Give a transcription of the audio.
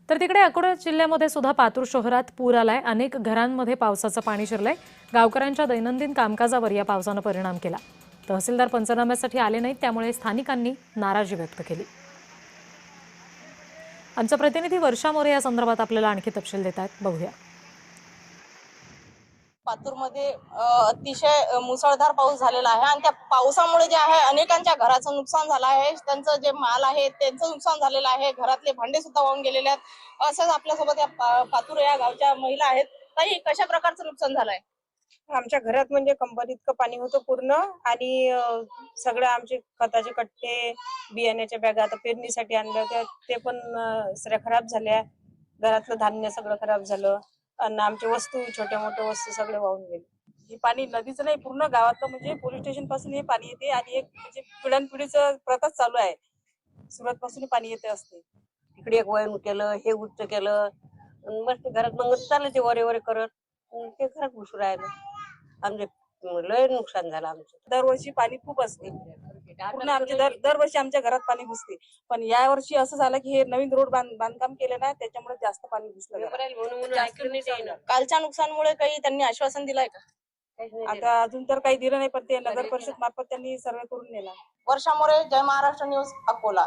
तर तिकडे अकोला जिल्ह्यामध्ये सुद्धा पातूर शहरात पूर आलाय। अनेक घरांमध्ये पावसाचं पाणी शिरलंय। गावकऱ्यांच्या दैनंदिन कामकाजावर या पावसानं परिणाम केला। तहसीलदार पंचनाम्यासाठी आले नाहीत, त्यामुळे स्थानिकांनी नाराजी व्यक्त केली। आमचा प्रतिनिधी वर्षा मोरे या संदर्भात आपल्याला आणखी तपशील देत आहेत, बघूया। पातूरमध्ये अतिशय मुसळधार पाऊस झालेला आहे आणि त्या पावसामुळे जे आहे अनेकांच्या घराचं नुकसान झालं आहे। त्यांचं जे माल आहे त्यांचं नुकसान झालेलं आहे। घरातले भांडे सुद्धा वाहून गेलेले आहेत। असंच आपल्यासोबत या पातूर या गावच्या महिला आहेत। ताई, कशा प्रकारचं नुकसान झालंय? आमच्या घरात म्हणजे कंपनी इतकं पाणी होतं पूर्ण, आणि सगळं आमचे खताचे कट्टे, बियाण्याच्या बॅगा आता पेरणीसाठी आणल्या होत्या ते पण सगळ्या खराब झाल्या। घरातलं धान्य सगळं खराब झालं आणि आमचे वस्तू, छोट्या मोठ्या वस्तू सगळे वाहून गेले। हे पाणी नदीचं नाही, पूर्ण गावातलं म्हणजे पोलीस स्टेशन पासून हे पाणी येते आणि एक म्हणजे पिढ्यानपिढीचं प्रथाच चालू आहे। सुरत पासून पाणी येते असते। इकडे एक वयन केलं, हे उच्च केलं, मस्त घरात मग चाललं ते वरे वरे करत ते घरात घुसू राहिलं। आमचे लय नुकसान झालं आमचं। दरवर्षी पाणी खूप असते, पूर्ण आमचे दरवर्षी आमच्या घरात पाणी घुसते। पण या वर्षी असं झालं की हे नवीन रोड बांधकाम केले ना, त्याच्यामुळे जास्त पाणी घुसलं। कालच्या नुकसानमुळे काही त्यांनी आश्वासन दिलंय का? आता अजून तर काही दिलं नाही, पण ते नगर परिषद मार्फत त्यांनी सर्वे करून नेला। वर्षा मोरे, जय महाराष्ट्र न्यूज, अकोला।